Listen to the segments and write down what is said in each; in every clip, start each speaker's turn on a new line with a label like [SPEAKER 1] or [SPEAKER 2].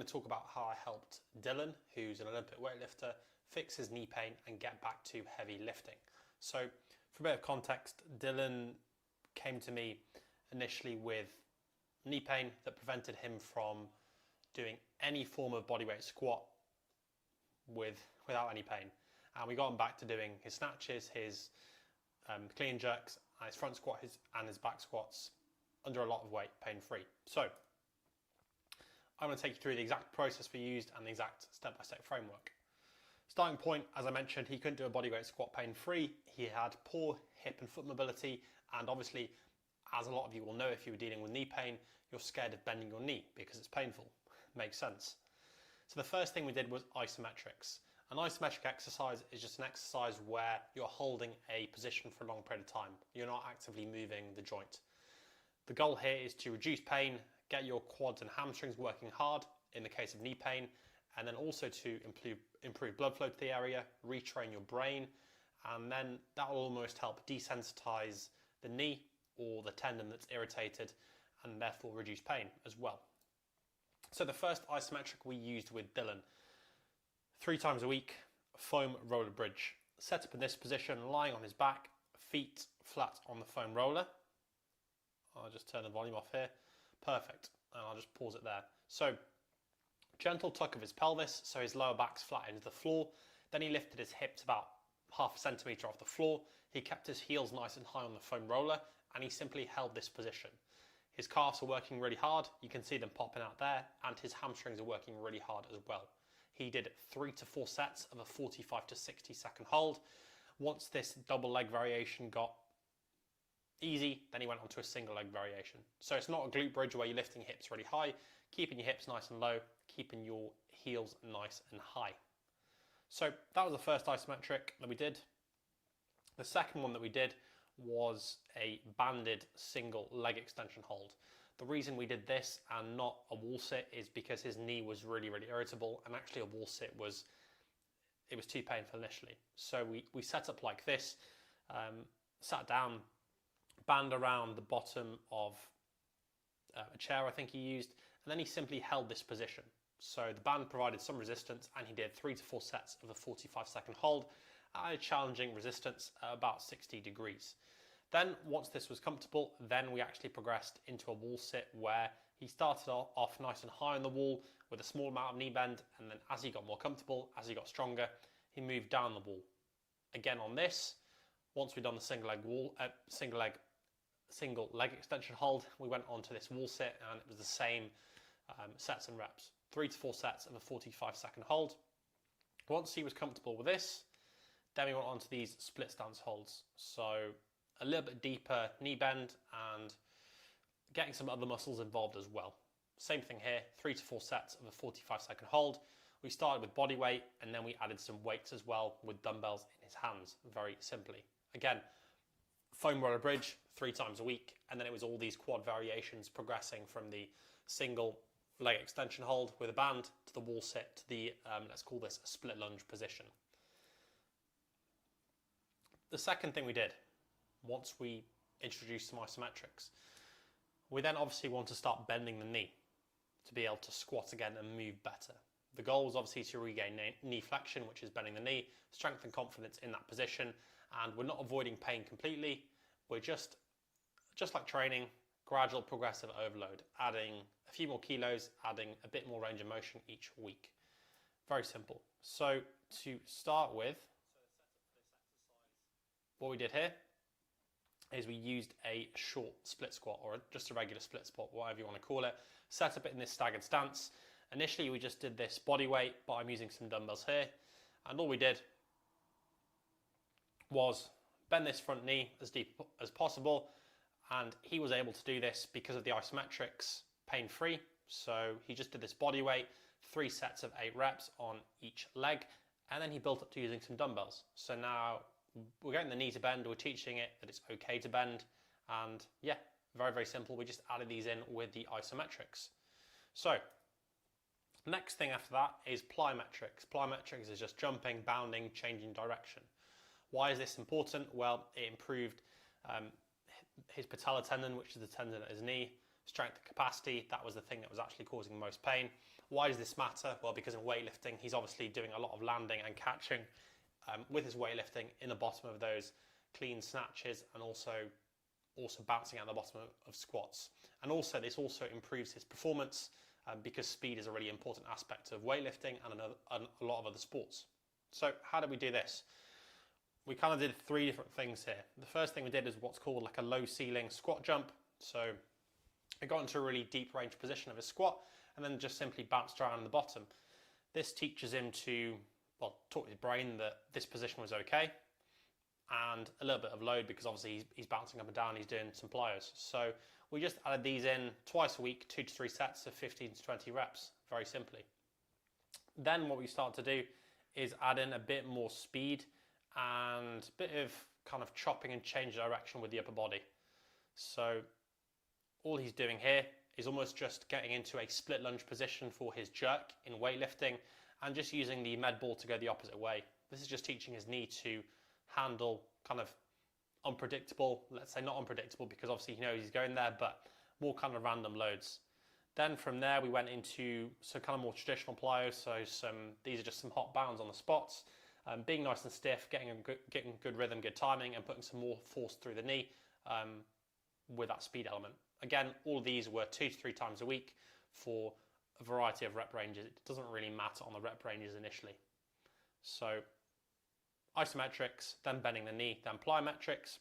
[SPEAKER 1] to talk about how I helped Dylan, who's an Olympic weightlifter, fix his knee pain and get back to heavy lifting. So for a bit of context, Dylan came to me initially with knee pain that prevented him from doing any form of bodyweight squat without any pain. And we got him back to doing his snatches, his clean jerks, his front squat and his back squats under a lot of weight, pain-free. So I'm going to take you through the exact process we used and the exact step-by-step framework. Starting point, as I mentioned, he couldn't do a bodyweight squat pain-free. He had poor hip and foot mobility, and obviously, as a lot of you will know, if you were dealing with knee pain, you're scared of bending your knee because it's painful. Makes sense. So the first thing we did was isometrics. An isometric exercise is just an exercise where you're holding a position for a long period of time. You're not actively moving the joint. The goal here is to reduce pain, get your quads and hamstrings working hard in the case of knee pain, and then also to improve blood flow to the area, retrain your brain, and then that will almost help desensitize the knee or the tendon that's irritated and therefore reduce pain as well. So the first isometric we used with Dylan, 3 times a week, foam roller bridge. Set up in this position, lying on his back, feet flat on the foam roller. I'll just turn the volume off here. Perfect. And I'll just pause it there. So gentle tuck of his pelvis, so his lower back's flat into the floor. Then he lifted his hips about half a centimetre off the floor. He kept his heels nice and high on the foam roller, and he simply held this position. His calves are working really hard. You can see them popping out there, and his hamstrings are working really hard as well. He did 3 to 4 sets of a 45 to 60 second hold. Once this double leg variation got easy, then he went on to a single leg variation. So it's not a glute bridge where you're lifting hips really high, keeping your hips nice and low, keeping your heels nice and high. So that was the first isometric that we did. The second one that we did was a banded single leg extension hold. The reason we did this and not a wall sit is because his knee was really irritable, and actually a wall sit was too painful initially. So we set up like this, sat down, band around the bottom of a chair I think he used, and then he simply held this position. So the band provided some resistance, and he did 3 to 4 sets of a 45 second hold at a challenging resistance at about 60 degrees. Then once this was comfortable, then we actually progressed into a wall sit where he started off nice and high on the wall with a small amount of knee bend, and then as he got more comfortable, as he got stronger, he moved down the wall. Again on this, once we'd done the single leg extension hold, we went on to this wall sit, and it was the same sets and reps. 3 to 4 sets of a 45 second hold. Once he was comfortable with this, then we went on to these split stance holds. So a little bit deeper knee bend and getting some other muscles involved as well. Same thing here, 3 to 4 sets of a 45 second hold. We started with body weight, and then we added some weights as well with dumbbells in his hands, very simply. Again, foam roller bridge 3 times a week, and then it was all these quad variations progressing from the single leg extension hold with a band to the wall sit to the, let's call this a split lunge position. The second thing we did, once we introduced some isometrics, we then obviously want to start bending the knee to be able to squat again and move better. The goal was obviously to regain knee flexion, which is bending the knee, strength and confidence in that position, and we're not avoiding pain completely. We're just like training, gradual progressive overload, adding a few more kilos, adding a bit more range of motion each week. Very simple. So to start with, what we did here is we used a short split squat, or just a regular split squat, whatever you want to call it. Set up it in this staggered stance. Initially we just did this body weight, but I'm using some dumbbells here, and all we did was bend this front knee as deep as possible, and he was able to do this because of the isometrics pain-free. So he just did this body weight, 3 sets of 8 reps on each leg, and then he built up to using some dumbbells. So now we're getting the knee to bend, we're teaching it that it's okay to bend, and yeah, very simple. We just added these in with the isometrics. So next thing after that is plyometrics. Plyometrics is just jumping, bounding, changing direction. Why is this important? Well, it improved his patellar tendon, which is the tendon at his knee, strength and capacity. That was the thing that was actually causing the most pain. Why does this matter? Well, because in weightlifting, he's obviously doing a lot of landing and catching with his weightlifting in the bottom of those clean snatches, and also bouncing out the bottom of squats. And also this also improves his performance because speed is a really important aspect of weightlifting and a lot of other sports. So how did we do this? We kind of did 3 different things here. The first thing we did is what's called like a low ceiling squat jump. So we got into a really deep range position of his squat and then just simply bounced around in the bottom. This teaches him to, well, taught his brain that this position was okay, and a little bit of load because obviously he's bouncing up and down, he's doing some plyos. So we just added these in twice a week, 2 to 3 sets of 15 to 20 reps, very simply. Then what we start to do is add in a bit more speed and a bit of kind of chopping and change direction with the upper body. So all he's doing here is almost just getting into a split lunge position for his jerk in weightlifting and just using the med ball to go the opposite way. This is just teaching his knee to handle kind of unpredictable, let's say not unpredictable because obviously he knows he's going there, but more kind of random loads. Then from there we went into some kind of more traditional plyos, so these are just some hot bounds on the spots, being nice and stiff, getting good rhythm, good timing, and putting some more force through the knee with that speed element. Again, all of these were 2 to 3 times a week for a variety of rep ranges. It doesn't really matter on the rep ranges initially. So isometrics, then bending the knee, then plyometrics.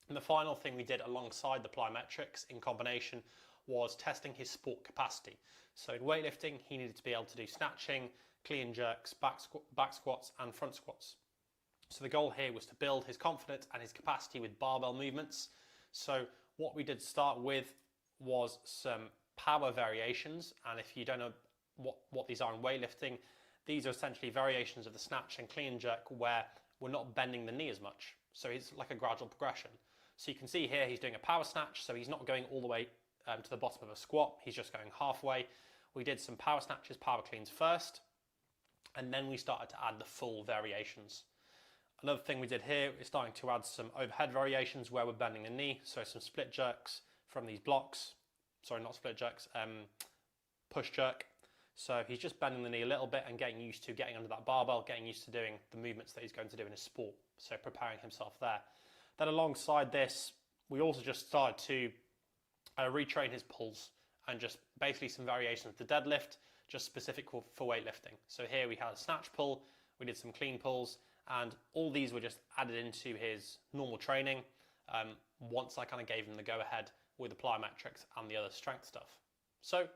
[SPEAKER 1] And the final thing we did alongside the plyometrics in combination was testing his sport capacity. So in weightlifting, he needed to be able to do snatching, clean jerks, back squats, and front squats. So the goal here was to build his confidence and his capacity with barbell movements. So what we did start with was some power variations. And if you don't know what these are in weightlifting, these are essentially variations of the snatch and clean jerk where we're not bending the knee as much. So it's like a gradual progression. So you can see here he's doing a power snatch, so he's not going all the way to the bottom of a squat, he's just going halfway. We did some power snatches, power cleans first, and then we started to add the full variations. Another thing we did here is starting to add some overhead variations where we're bending the knee, so some split jerks from these blocks. Sorry, not split jerks, push jerk. So he's just bending the knee a little bit and getting used to getting under that barbell, getting used to doing the movements that he's going to do in his sport. So preparing himself there. Then alongside this, we also just started to retrain his pulls and just basically some variations of the deadlift, just specific for weightlifting. So here we had a snatch pull, we did some clean pulls, and all these were just added into his normal training once I kind of gave him the go-ahead with the plyometrics and the other strength stuff. So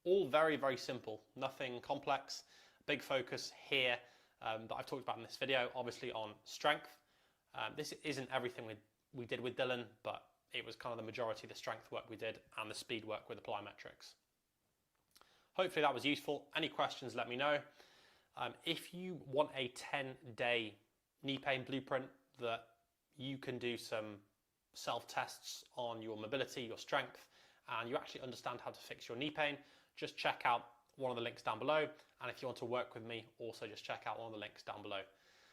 [SPEAKER 1] all very, very simple, nothing complex. Big focus here that I've talked about in this video, obviously on strength. This isn't everything we did with Dylan, but it was kind of the majority of the strength work we did and the speed work with the plyometrics. Hopefully that was useful. Any questions, let me know. If you want a 10-day knee pain blueprint that you can do some self-tests on your mobility, your strength, and you actually understand how to fix your knee pain, just check out one of the links down below. And if you want to work with me, also just check out one of the links down below.